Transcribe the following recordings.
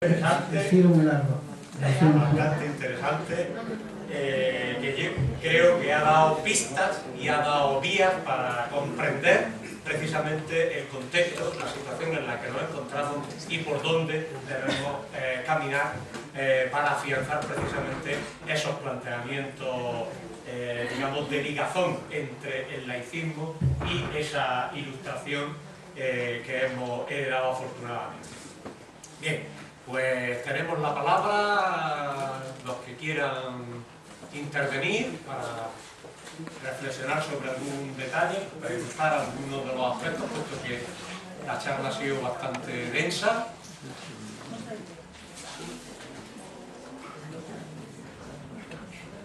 Bastante interesante, que yo creo que ha dado pistas y ha dado vías para comprender precisamente el contexto, la situación en la que nos encontramos y por dónde debemos caminar para afianzar precisamente esos planteamientos, digamos, de ligazón entre el laicismo y esa ilustración que hemos heredado afortunadamente. Bien, pues tenemos la palabra, los que quieran intervenir para reflexionar sobre algún detalle, para ilustrar algunos de los aspectos, puesto que la charla ha sido bastante densa.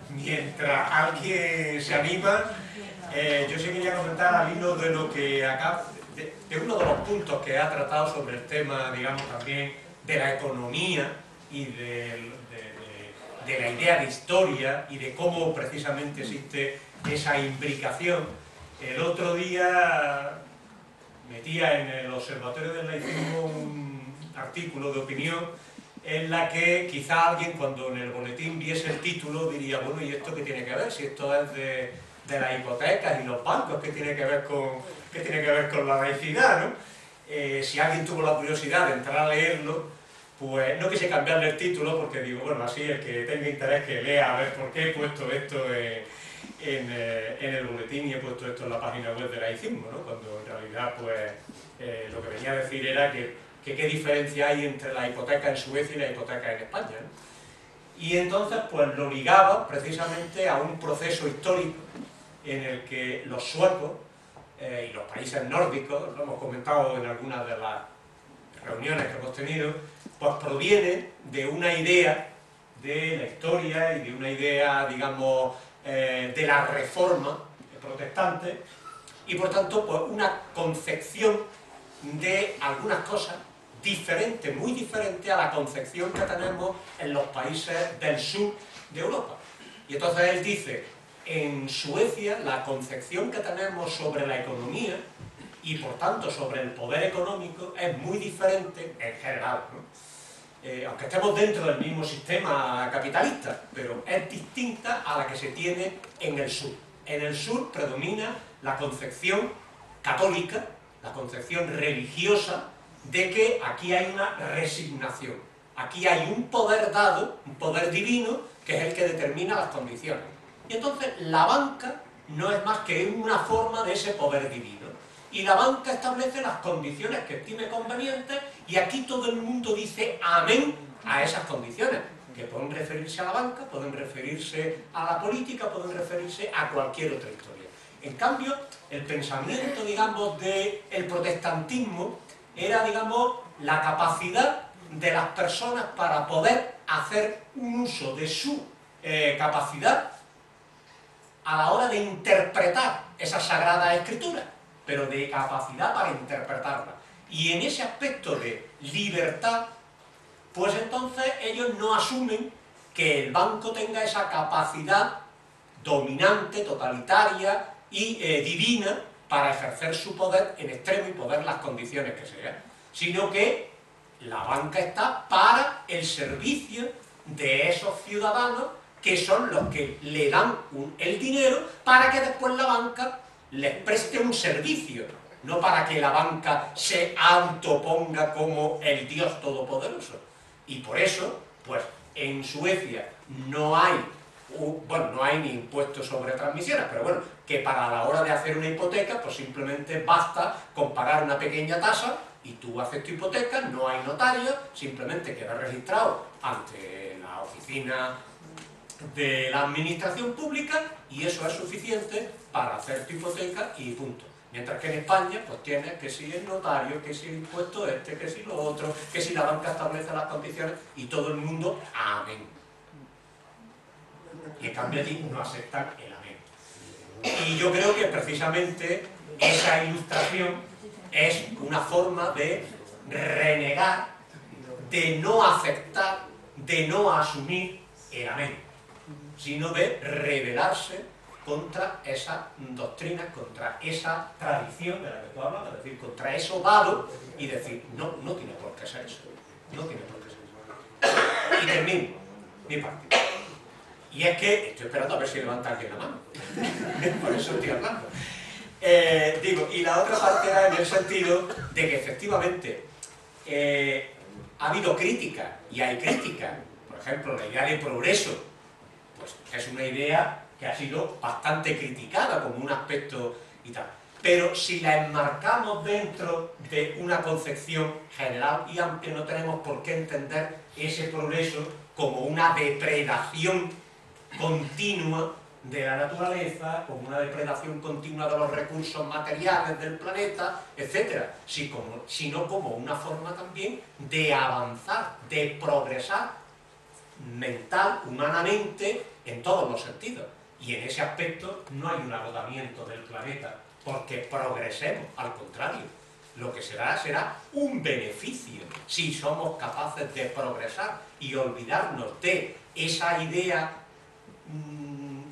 Mientras alguien se anima, yo sí quería comentar al hilo de lo que acá, de uno de los puntos que ha tratado sobre el tema, digamos, también de la economía y de la idea de historia y de cómo precisamente existe esa imbricación. El otro día metía en el Observatorio del Laicismo un artículo de opinión en la que quizá alguien, cuando en el boletín viese el título, diría, bueno, ¿y esto qué tiene que ver? Si esto es de las hipotecas y los bancos, ¿qué tiene que ver con la laicidad, ¿no? Si alguien tuvo la curiosidad de entrar a leerlo, pues no quise cambiarle el título porque digo, bueno, así el que tenga interés que lea a ver por qué he puesto esto en el boletín y he puesto esto en la página web del laicismo, ¿no? Cuando en realidad, pues, lo que venía a decir era que qué diferencia hay entre la hipoteca en Suecia y la hipoteca en España, ¿no? Y entonces, pues, lo ligaba precisamente a un proceso histórico en el que los suecos y los países nórdicos, lo hemos comentado en algunas de las reuniones que hemos tenido, pues proviene de una idea de la historia y de una idea, digamos, de la reforma protestante y por tanto, pues una concepción de algunas cosas diferente, muy diferente a la concepción que tenemos en los países del sur de Europa. Y entonces él dice, en Suecia la concepción que tenemos sobre la economía y por tanto sobre el poder económico es muy diferente en general, ¿no? Aunque estemos dentro del mismo sistema capitalista, pero es distinta a la que se tiene en el sur. En el sur predomina la concepción católica, la concepción religiosa, de que aquí hay una resignación, aquí hay un poder dado, un poder divino, que es el que determina las condiciones. Y entonces la banca no es más que una forma de ese poder divino. Y la banca establece las condiciones que estime convenientes y aquí todo el mundo dice amén a esas condiciones, que pueden referirse a la banca, pueden referirse a la política, pueden referirse a cualquier otra historia. En cambio, el pensamiento, digamos, del protestantismo era, digamos, la capacidad de las personas para poder hacer un uso de su capacidad a la hora de interpretar esa sagrada escritura, pero de capacidad para interpretarla. Y en ese aspecto de libertad, pues entonces ellos no asumen que el banco tenga esa capacidad dominante, totalitaria y divina para ejercer su poder en extremo y poder las condiciones que sean, sino que la banca está para el servicio de esos ciudadanos que son los que le dan el dinero para que después la banca les preste un servicio, no para que la banca se autoponga como el Dios Todopoderoso. Y por eso, pues en Suecia no hay, bueno, no hay ni impuestos sobre transmisiones, pero bueno, que para la hora de hacer una hipoteca, pues simplemente basta con pagar una pequeña tasa y tú haces tu hipoteca, no hay notario, simplemente queda registrado ante la oficina de la administración pública y eso es suficiente para hacer tu hipoteca y punto. Mientras que en España, pues tienes que si el notario, que si el impuesto este, que si lo otro, que si la banca establece las condiciones y todo el mundo, amén. Y en cambio allí no aceptan el amén. Y yo creo que precisamente esa ilustración es una forma de renegar, de no aceptar, de no asumir el amén, sino de rebelarse contra esa doctrina, contra esa tradición de la que tú hablas, es decir, contra eso dado y decir, no, no tiene por qué ser eso, no tiene por qué ser eso. Y termino mi parte. Y es que, estoy esperando a ver si levanta alguien la mano. Por eso estoy hablando. Digo, y la otra parte era en el sentido de que efectivamente ha habido crítica, y hay crítica. Por ejemplo, la idea de progreso, pues es una idea que ha sido bastante criticada como un aspecto y tal. Pero si la enmarcamos dentro de una concepción general y aunque no tenemos por qué entender ese progreso como una depredación continua de la naturaleza, como una depredación continua de los recursos materiales del planeta, etc., sino como una forma también de avanzar, de progresar mental, humanamente, en todos los sentidos. Y en ese aspecto no hay un agotamiento del planeta porque progresemos, al contrario, lo que será un beneficio si somos capaces de progresar y olvidarnos de esa idea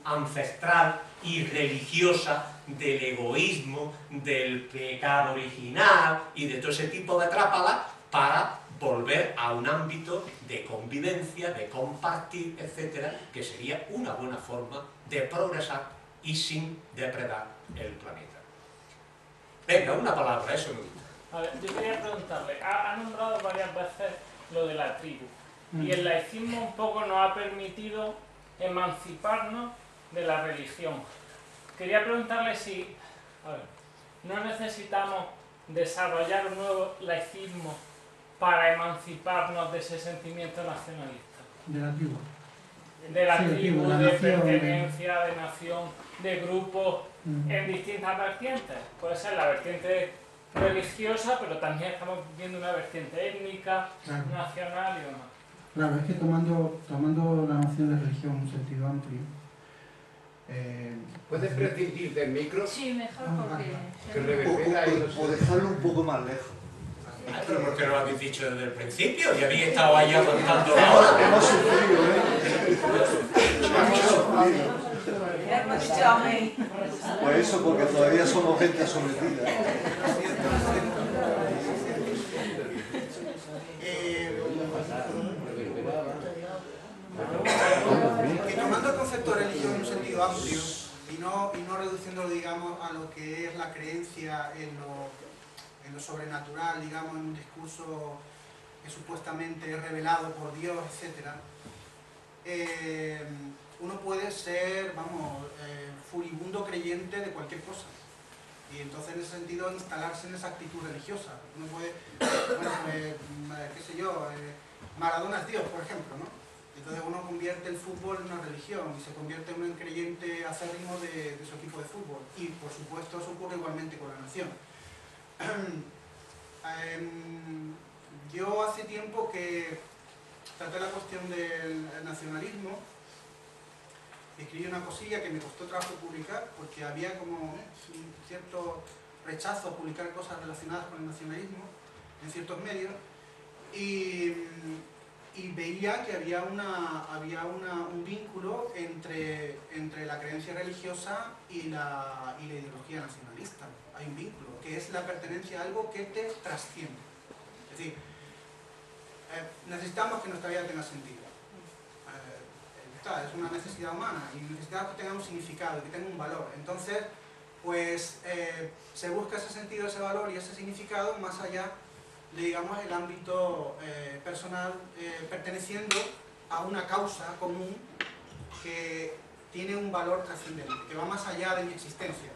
ancestral y religiosa del egoísmo, del pecado original y de todo ese tipo de trápalas para volver a un ámbito de convivencia, de compartir, etcétera, que sería una buena forma de progresar y sin depredar el planeta. Venga, una palabra, eso me gusta. A ver, yo quería preguntarle, ha nombrado varias veces lo de la tribu, y el laicismo un poco nos ha permitido emanciparnos de la religión. Quería preguntarle si, a ver, no necesitamos desarrollar un nuevo laicismo para emanciparnos de ese sentimiento nacionalista. De la tribu. De la Sí, tribu, la de nación, pertenencia, de nación, de grupos en distintas vertientes. Puede ser la vertiente religiosa, pero también estamos viendo una vertiente étnica, claro, nacional y demás. Claro, es que tomando la noción de religión en un sentido amplio. ¿Puedes prescindir del micro? Sí, mejor porque... Que reverbera ahí, no sé. O dejarlo un poco más lejos. Ay, pero ¿por qué no lo habéis dicho desde el principio? Y habéis estado ahí aguantando ahora. Hemos sufrido, Hemos dicho amén. Pues eso, porque todavía somos gente sometida. Que tomando el concepto de religión en un sentido amplio y no reduciéndolo, digamos, a lo que es la creencia en lo sobrenatural, digamos, en un discurso que supuestamente es revelado por Dios, etc., uno puede ser, vamos, furibundo creyente de cualquier cosa. Y entonces en ese sentido instalarse en esa actitud religiosa. Uno puede, bueno, qué sé yo, Maradona es Dios, por ejemplo, ¿no? Entonces uno convierte el fútbol en una religión y se convierte en un creyente acérrimo de su equipo de fútbol. Y por supuesto eso ocurre igualmente con la nación. Yo hace tiempo que traté la cuestión del nacionalismo. Escribí una cosilla que me costó trabajo publicar porque había como un cierto rechazo a publicar cosas relacionadas con el nacionalismo en ciertos medios y veía que había un vínculo entre la creencia religiosa y la ideología nacionalista. Hay un vínculo, que es la pertenencia a algo que te trasciende. Es decir, necesitamos que nuestra vida tenga sentido. Es una necesidad humana y necesitamos que tenga un significado, que tenga un valor. Entonces, pues se busca ese sentido, ese valor y ese significado más allá de, digamos, el ámbito personal, perteneciendo a una causa común que tiene un valor trascendente, que va más allá de mi existencia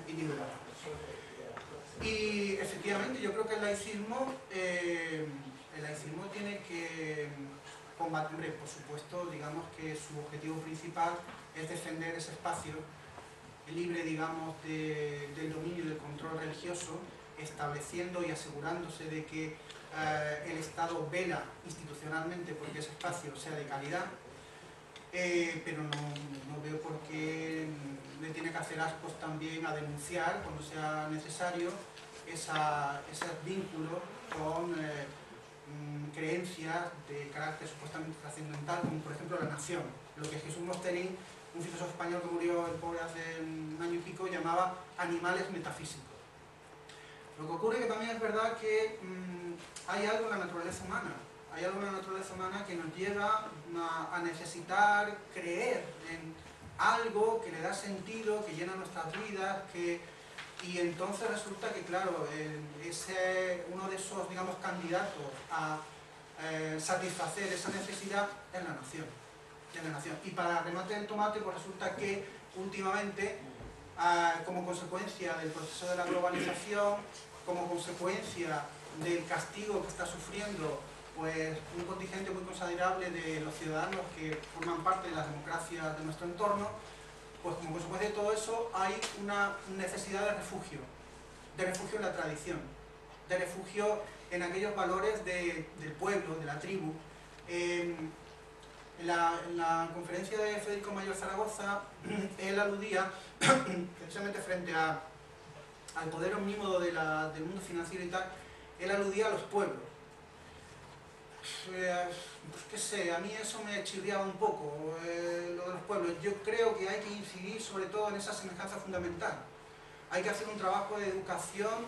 individual. Y efectivamente yo creo que el laicismo tiene que combatir, por supuesto, digamos que su objetivo principal es defender ese espacio libre, digamos, del dominio y del control religioso, estableciendo y asegurándose de que el Estado vela institucionalmente porque ese espacio sea de calidad, pero no veo por qué le tiene que hacer ascos también a denunciar, cuando sea necesario, ese vínculo con creencias de carácter supuestamente trascendental, como por ejemplo la nación, lo que Jesús Mosterín, un filósofo español que murió el pobre hace un año y pico, llamaba animales metafísicos. Lo que ocurre es que también es verdad que hay algo en la naturaleza humana, hay algo en la naturaleza humana que nos lleva a necesitar creer en algo que le da sentido, que llena nuestras vidas, y entonces resulta que, claro, uno de esos, digamos, candidatos a satisfacer esa necesidad es la nación. Y para remate del tomate, pues resulta que últimamente, como consecuencia del proceso de la globalización, como consecuencia del castigo que está sufriendo pues un contingente muy considerable de los ciudadanos que forman parte de las democracias de nuestro entorno, pues como consecuencia de todo eso hay una necesidad de refugio en la tradición, de refugio en aquellos valores del pueblo, de la tribu. En la conferencia de Federico Mayor Zaragoza, él aludía, precisamente frente al poder omnímodo del mundo financiero y tal, él aludía a los pueblos. Pues qué sé, a mí eso me chirriaba un poco, lo de los pueblos. Yo creo que hay que incidir sobre todo en esa semejanza fundamental. Hay que hacer un trabajo de educación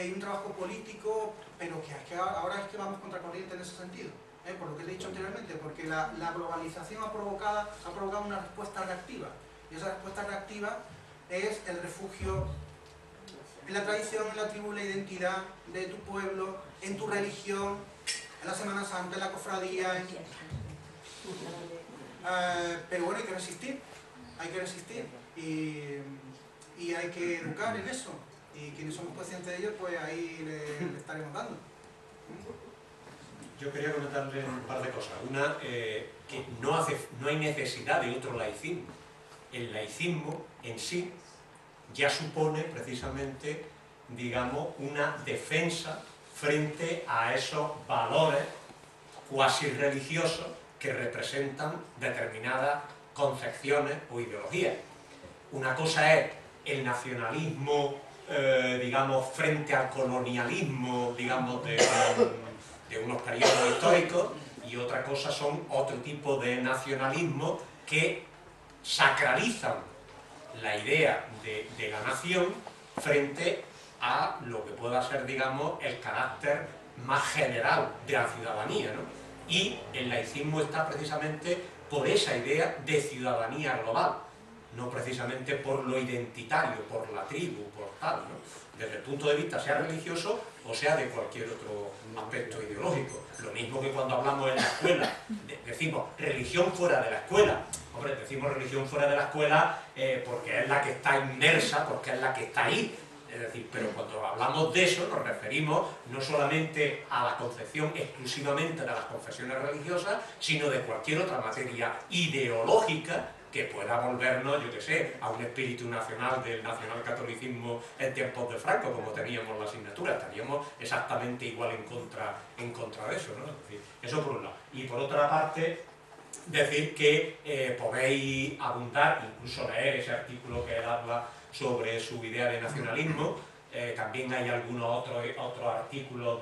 y un trabajo político, pero que ahora es que vamos contracorriente en ese sentido, por lo que he dicho anteriormente, porque la globalización ha provocado una respuesta reactiva, y esa respuesta reactiva es el refugio en la tradición, en la tribu, en la identidad de tu pueblo, en tu religión, en la Semana Santa, en la cofradía. Pero bueno, hay que resistir y hay que educar en eso. Y quienes somos conscientes de ello, pues ahí le estaremos dando. Yo quería comentarle un par de cosas. Una, que no hay necesidad de otro laicismo. El laicismo en sí ya supone precisamente, digamos, una defensa frente a esos valores cuasi religiosos que representan determinadas concepciones o ideologías. Una cosa es el nacionalismo, digamos, frente al colonialismo, digamos, de unos periodos históricos, y otra cosa son otro tipo de nacionalismo que sacralizan la idea de la nación frente a lo que pueda ser, digamos, el carácter más general de la ciudadanía, ¿no? Y el laicismo está precisamente por esa idea de ciudadanía global, no precisamente por lo identitario, por la tribu, por tal, ¿no? Desde el punto de vista sea religioso o sea de cualquier otro aspecto ideológico. Lo mismo que cuando hablamos en la escuela, decimos religión fuera de la escuela. Hombre, decimos religión fuera de la escuela porque es la que está inmersa, porque es la que está ahí. Es decir, pero cuando hablamos de eso nos referimos no solamente a la concepción exclusivamente de las confesiones religiosas, sino de cualquier otra materia ideológica que pueda volvernos, yo qué sé, a un espíritu nacional del nacionalcatolicismo en tiempos de Franco, como teníamos la asignatura. Estaríamos exactamente igual en contra de eso, ¿no? Es decir, eso por un lado. Y por otra parte, decir que podéis abundar, incluso leer ese artículo que él habla sobre su idea de nacionalismo. También hay algunos otros artículos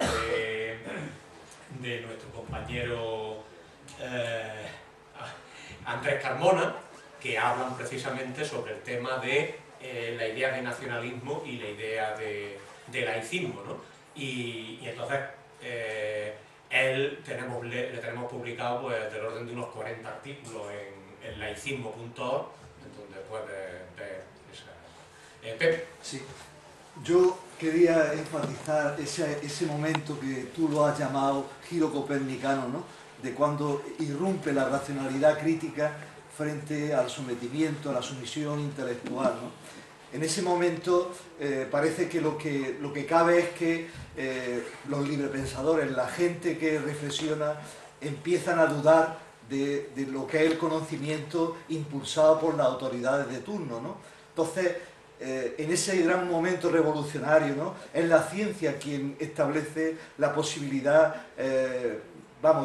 de nuestro compañero Andrés Carmona, que hablan precisamente sobre el tema de la idea de nacionalismo y la idea de laicismo, ¿no? Y entonces le tenemos publicado pues, del orden de unos 40 artículos en laicismo.org, donde puedes ver esa... Pepe. Sí. Yo quería enfatizar ese momento que tú lo has llamado giro copernicano, ¿no? De cuando irrumpe la racionalidad crítica frente al sometimiento, a la sumisión intelectual, ¿no? En ese momento parece que lo que cabe es que los librepensadores, la gente que reflexiona, empiezan a dudar de lo que es el conocimiento impulsado por las autoridades de turno, ¿no? Entonces, en ese gran momento revolucionario, ¿no? Es la ciencia quien establece la posibilidad, de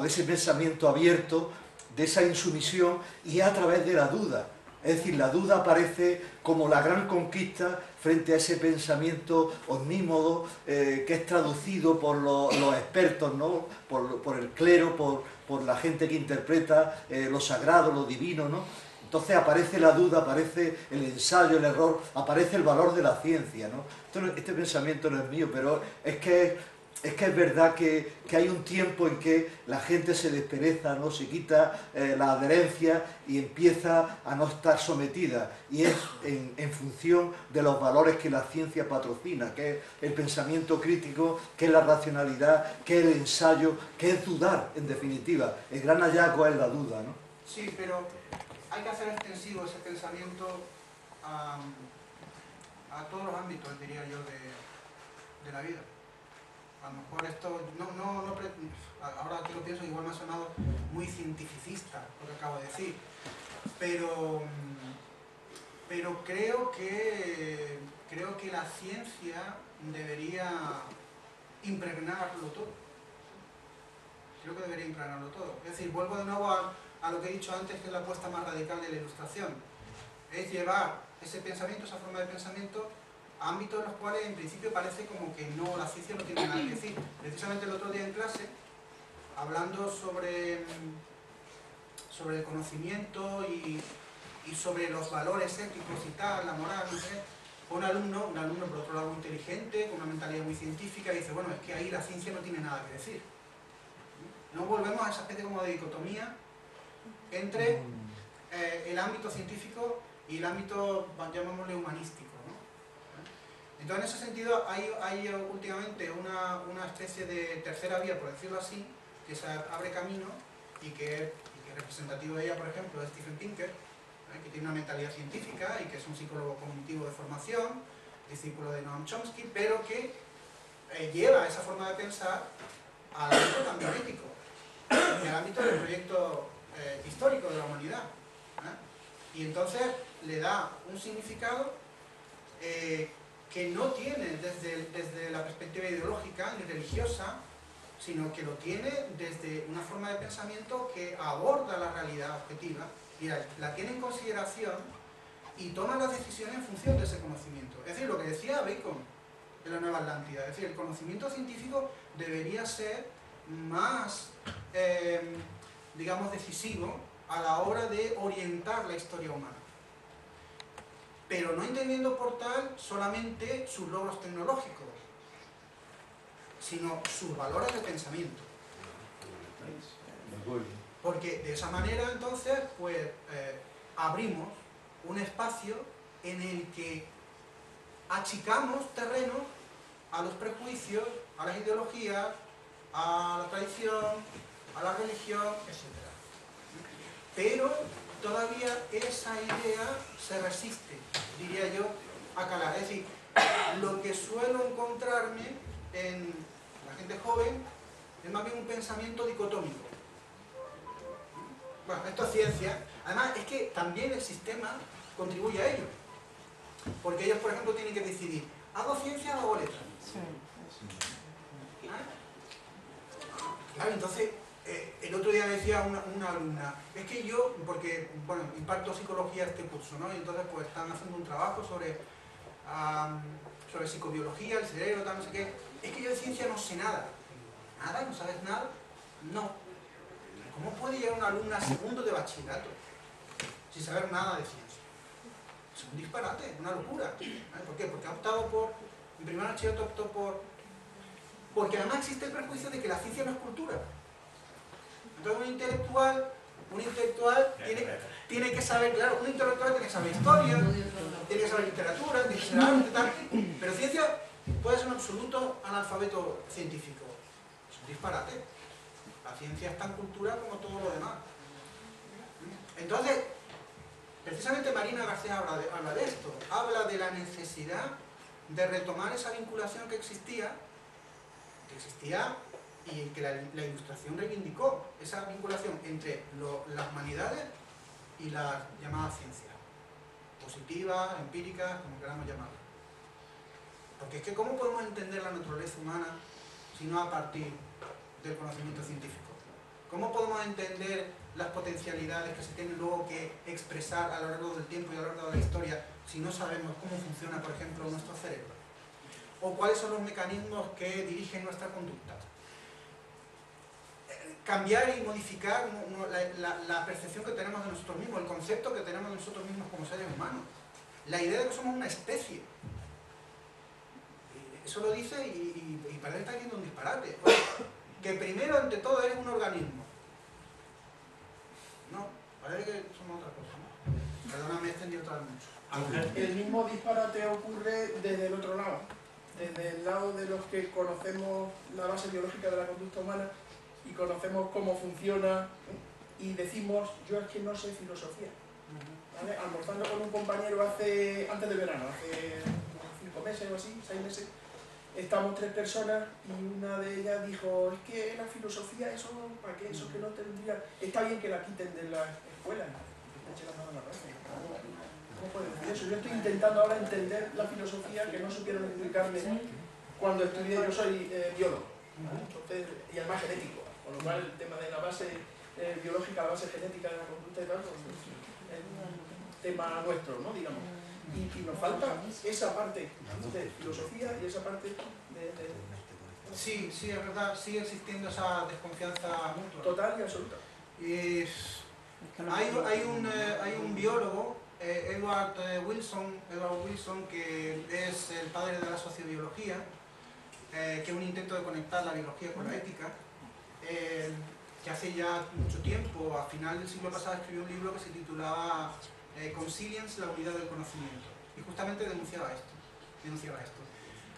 ese pensamiento abierto, de esa insumisión, y a través de la duda. Es decir, la duda aparece como la gran conquista frente a ese pensamiento omnímodo que es traducido por los expertos, ¿no? por el clero, por la gente que interpreta lo sagrado, lo divino, ¿no? Entonces aparece la duda, aparece el ensayo, el error, aparece el valor de la ciencia, ¿no? Este pensamiento no es mío, pero es que es que es verdad que hay un tiempo en que la gente se despereza, ¿no? Se quita la adherencia y empieza a no estar sometida. Y es en función de los valores que la ciencia patrocina, que es el pensamiento crítico, que es la racionalidad, que es el ensayo, que es dudar, en definitiva. El gran hallazgo es la duda, ¿no? Sí, pero hay que hacer extensivo ese pensamiento a todos los ámbitos, diría yo, de la vida. A lo mejor esto, ahora que lo pienso, igual me ha sonado muy cientificista lo que acabo de decir, pero creo que la ciencia debería impregnarlo todo. Creo que debería impregnarlo todo. Es decir, vuelvo de nuevo a lo que he dicho antes, que es la apuesta más radical de la Ilustración. Es llevar ese pensamiento, esa forma de pensamiento, a ámbitos en los cuales en principio parece como que no, la ciencia no tiene nada que decir. Precisamente el otro día en clase, hablando sobre el conocimiento y sobre los valores éticos y tal, la moral, no sé, un alumno por otro lado muy inteligente, con una mentalidad muy científica, y dice, bueno, es que ahí la ciencia no tiene nada que decir. No volvemos a esa especie como de dicotomía entre el ámbito científico y el ámbito, llamémosle, humanístico, ¿no? Entonces, en ese sentido, hay últimamente una especie de tercera vía, por decirlo así, que se abre camino y que es representativo de ella, por ejemplo, es Steven Pinker, que tiene una mentalidad científica y que es un psicólogo cognitivo de formación, discípulo de Noam Chomsky, pero que lleva esa forma de pensar al ámbito también ético, y al ámbito del proyecto histórico de la humanidad. Y entonces le da un significado que no tiene desde la perspectiva ideológica ni religiosa, sino que lo tiene desde una forma de pensamiento que aborda la realidad objetiva y la tiene en consideración y toma las decisiones en función de ese conocimiento. Es decir, lo que decía Bacon de la Nueva Atlántida, es decir, el conocimiento científico debería ser más, digamos, decisivo a la hora de orientar la historia humana. Pero no entendiendo por tal solamente sus logros tecnológicos, sino sus valores de pensamiento. Porque de esa manera, entonces, pues abrimos un espacio en el que achicamos terreno a los prejuicios, a las ideologías, a la tradición, a la religión, etc. Pero todavía esa idea se resiste, diría yo, a calar. Es decir, lo que suelo encontrarme en la gente joven es más bien un pensamiento dicotómico. Bueno, esto es ciencia. Además, es que también el sistema contribuye a ello. Porque ellos, por ejemplo, tienen que decidir, ¿hago ciencia o hago letras? Claro, entonces, el otro día me decía una alumna, es que yo, porque, bueno, imparto psicología este curso, ¿no? Y entonces, pues, están haciendo un trabajo sobre psicobiología, el cerebro, tal, no sé qué. Es que yo de ciencia no sé nada. ¿Nada? ¿No sabes nada? No. ¿Cómo puede llegar una alumna a segundo de bachillerato sin saber nada de ciencia? Es un disparate, una locura. ¿Por qué? Porque ha optado por, en primer bachillerato optó porque además existe el prejuicio de que la ciencia no es cultura. Entonces un intelectual tiene que saber, claro, un intelectual tiene que saber historia, tiene que saber literatura, tiene que saber arte, tal, pero ciencia puede ser un absoluto analfabeto científico. Es un disparate. La ciencia es tan cultura como todo lo demás. Entonces, precisamente Marina García habla de esto, habla de la necesidad de retomar esa vinculación que existía y que la Ilustración reivindicó, esa vinculación entre las humanidades y las llamadas ciencias, positivas, empíricas, como queramos llamarlas. Porque es que ¿cómo podemos entender la naturaleza humana si no a partir del conocimiento científico? ¿Cómo podemos entender las potencialidades que se tienen luego que expresar a lo largo del tiempo y a lo largo de la historia si no sabemos cómo funciona, por ejemplo, nuestro cerebro? ¿O cuáles son los mecanismos que dirigen nuestra conducta? Cambiar y modificar la percepción que tenemos de nosotros mismos, el concepto que tenemos de nosotros mismos como seres humanos. La idea de que somos una especie. eso lo dice y parece que está haciendo un disparate. Oye, que primero, ante todo, es un organismo. No, parece que somos otra cosa, ¿no? Perdóname, he extendido otra vez mucho. Ángel. El mismo disparate ocurre desde el otro lado, desde el lado de los que conocemos la base biológica de la conducta humana y conocemos cómo funciona y decimos, yo es que no sé filosofía. ¿Vale? Almorzando con un compañero antes de verano, hace 5 meses o así, 6 meses, estamos 3 personas y una de ellas dijo, es que la filosofía, eso, ¿para qué? Eso que no tendría... Está bien que la quiten de las escuelas. ¿Cómo puede decir eso? Yo estoy intentando ahora entender la filosofía que no supieron explicarme cuando estudié, yo soy biólogo, entonces, y además genético, con lo cual el tema de la base biológica, la base genética de la conducta y tal, pues, es un tema nuestro, ¿no? Digamos. Y nos falta esa parte de filosofía y esa parte de... Sí, sí, es verdad, sigue existiendo esa desconfianza mutua. Total y absoluta. Hay un biólogo, Edward Wilson, que es el padre de la sociobiología, que es un intento de conectar la biología con la ética, que hace ya mucho tiempo, a final del siglo pasado, escribió un libro que se titulaba Conscience, la unidad del conocimiento, y justamente denunciaba esto.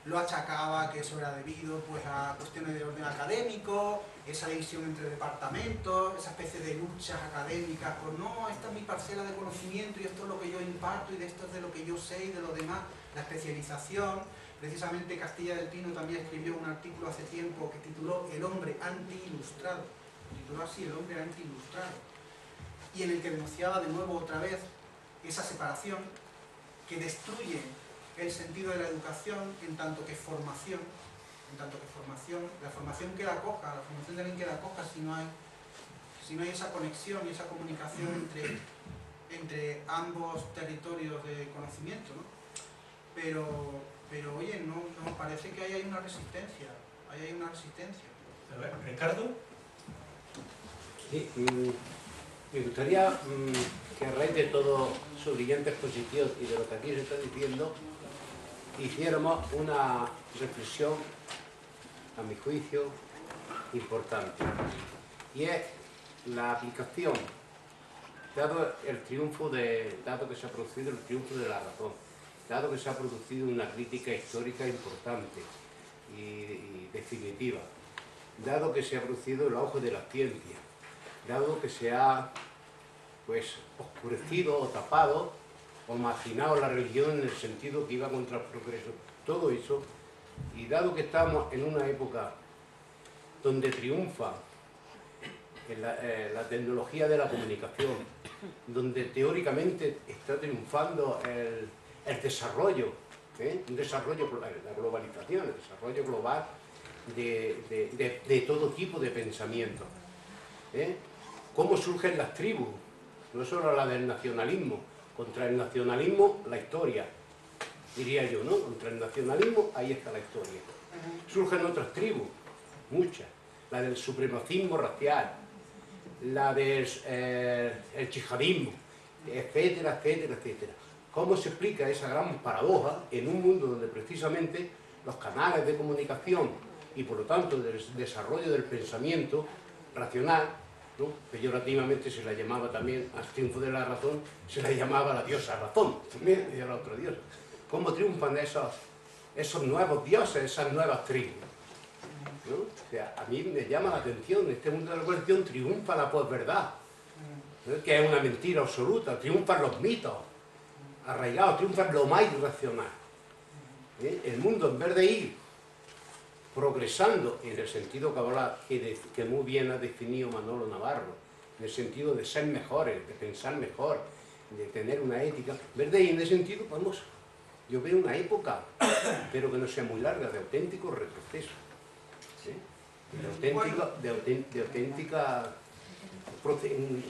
Lo achacaba que eso era debido pues, a cuestiones de orden académico, esa división entre departamentos, esa especie de luchas académicas por no, esta es mi parcela de conocimiento y esto es lo que yo imparto y de esto es de lo que yo sé y de lo demás, la especialización. Precisamente Castilla del Pino también escribió un artículo hace tiempo que tituló El hombre anti-ilustrado, tituló así, El hombre anti-ilustrado, y en el que denunciaba de nuevo otra vez esa separación que destruye el sentido de la educación en tanto que formación, la formación que la coja, la formación de alguien que la coja si no hay esa conexión y esa comunicación entre ambos territorios de conocimiento, ¿no? Pero oye, no parece que hay una resistencia, A ver, Ricardo. Sí, me gustaría que a raíz de toda su brillante exposición y de lo que aquí se está diciendo, hiciéramos una reflexión, a mi juicio, importante. Y es la aplicación, dado que se ha producido el triunfo de la razón, dado que se ha producido una crítica histórica importante y definitiva, dado que se ha producido el auge de la ciencia, dado que se ha pues, oscurecido o tapado o marginado la religión en el sentido que iba contra el progreso, todo eso, y dado que estamos en una época donde triunfa la tecnología de la comunicación, donde teóricamente está triunfando el desarrollo, un desarrollo, la globalización, el desarrollo global de todo tipo de pensamiento. ¿Cómo surgen las tribus? No solo la del nacionalismo. Contra el nacionalismo, la historia, diría yo, ¿no? Contra el nacionalismo, ahí está la historia. Surgen otras tribus, muchas. La del supremacismo racial, la del el yihadismo, etcétera, etcétera, etcétera. ¿Cómo se explica esa gran paradoja en un mundo donde precisamente los canales de comunicación y por lo tanto el desarrollo del pensamiento racional, ¿no? Peyorativamente se la llamaba también, al triunfo de la razón, se la llamaba la diosa razón, también era otro dios. ¿Cómo triunfan esos nuevos dioses, esas nuevas tribus? ¿No? O sea, a mí me llama la atención, en este mundo de la cuestión triunfa la posverdad, ¿no? Que es una mentira absoluta, triunfan los mitos arraigados, triunfan lo más irracional. El mundo, en vez de ir progresando en el sentido que muy bien ha definido Manolo Navarro, en el sentido de ser mejores, de pensar mejor, de tener una ética, en vez de ir en ese sentido, yo veo una época, espero que no sea muy larga, de auténtico retroceso,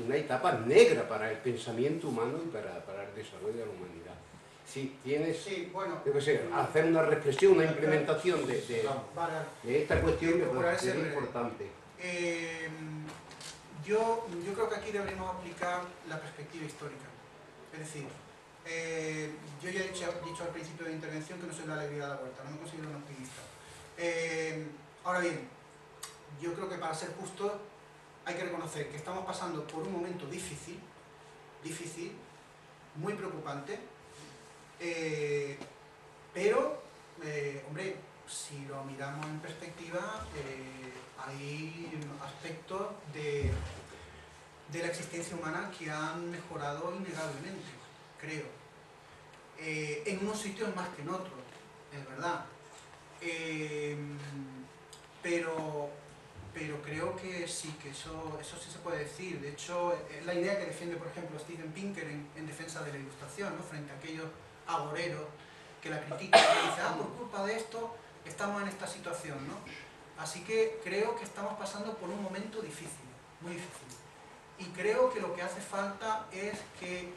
una etapa negra para el pensamiento humano y para el desarrollo de la humanidad. Si tienes, sí, bueno, yo qué sé, hacer una reflexión, una implementación de esta cuestión que puede ser importante. Yo creo que aquí deberíamos aplicar la perspectiva histórica. Es decir, Yo ya he dicho al principio de la intervención que no soy la alegría de la vuelta, no me considero un optimista. Ahora bien, yo creo que para ser justo hay que reconocer que estamos pasando por un momento difícil, muy preocupante, pero, hombre, si lo miramos en perspectiva, hay aspectos de la existencia humana que han mejorado innegablemente, creo. En unos sitios más que en otros, es verdad. Pero creo que sí, que eso sí se puede decir. De hecho, es la idea que defiende, por ejemplo, Steven Pinker en defensa de la ilustración, ¿no? Frente a aquellos agoreros que la critican y dicen, por culpa de esto estamos en esta situación, ¿no? Así que creo que estamos pasando por un momento difícil, muy difícil. Y creo que lo que hace falta es que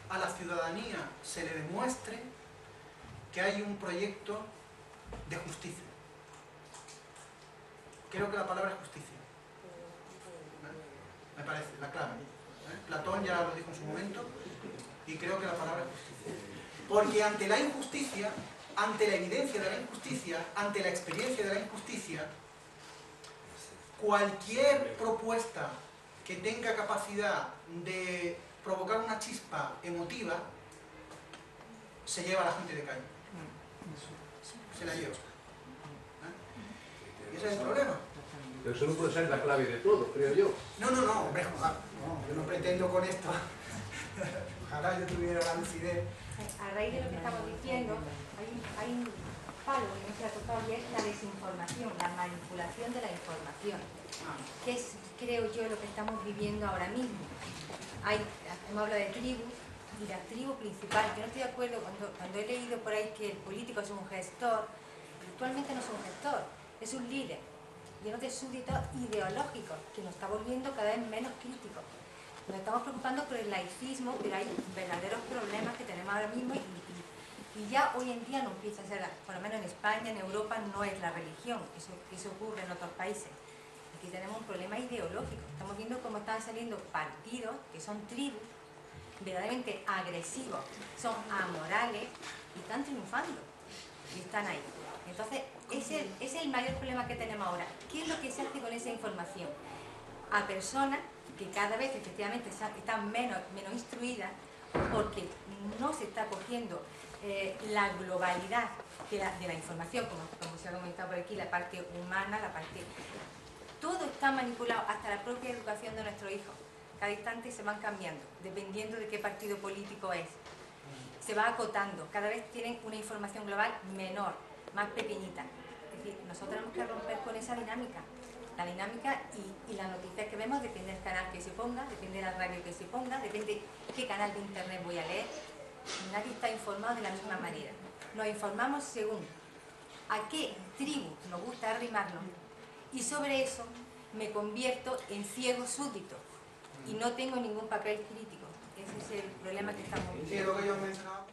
a la ciudadanía se le demuestre que hay un proyecto de justicia. Creo que la palabra es justicia. Me parece, la clave. Platón ya lo dijo en su momento y creo que la palabra es justicia. Porque ante la injusticia, ante la evidencia de la injusticia, ante la experiencia de la injusticia, cualquier propuesta que tenga capacidad de provocar una chispa emotiva se lleva a la gente de calle. Se la lleva. Y ese es el problema. Pero eso no puede ser la clave de todo, creo yo. No, hombre, ojalá. No, yo no pretendo con esto. Ojalá yo tuviera la lucidez. A raíz de lo que estamos diciendo, hay un palo que no se ha tocado y es la desinformación, la manipulación de la información, que es, creo yo, lo que estamos viviendo ahora mismo. Hemos hablado de tribus, y la tribu principal, yo no estoy de acuerdo cuando he leído por ahí que el político es un gestor. Actualmente no es un gestor, es un líder, lleno de súbditos ideológicos, que nos está volviendo cada vez menos críticos. Nos estamos preocupando por el laicismo, pero hay verdaderos problemas que tenemos ahora mismo y ya hoy en día no empieza a ser, por lo menos en España, en Europa, no es la religión, eso ocurre en otros países. Aquí tenemos un problema ideológico, estamos viendo cómo están saliendo partidos que son tribus, verdaderamente agresivos, son amorales y están triunfando y están ahí. Entonces, ese es el mayor problema que tenemos ahora. ¿Qué es lo que se hace con esa información? A personas que cada vez efectivamente están menos instruidas porque no se está cogiendo la globalidad de la información, como se ha comentado por aquí, la parte humana, la parte... Todo está manipulado, hasta la propia educación de nuestros hijos. Cada instante se van cambiando, dependiendo de qué partido político es. Se va acotando, cada vez tienen una información global menor, más pequeñita. Es decir, nosotros tenemos que romper con esa dinámica. La dinámica y las noticias que vemos depende del canal que se ponga, depende de la radio que se ponga, depende qué canal de internet voy a leer. Nadie está informado de la misma manera. Nos informamos según a qué tribu nos gusta arrimarnos y sobre eso me convierto en ciego súbdito y no tengo ningún papel crítico. Ese es el problema que estamos viviendo. Sí, lo que yo mencionaba.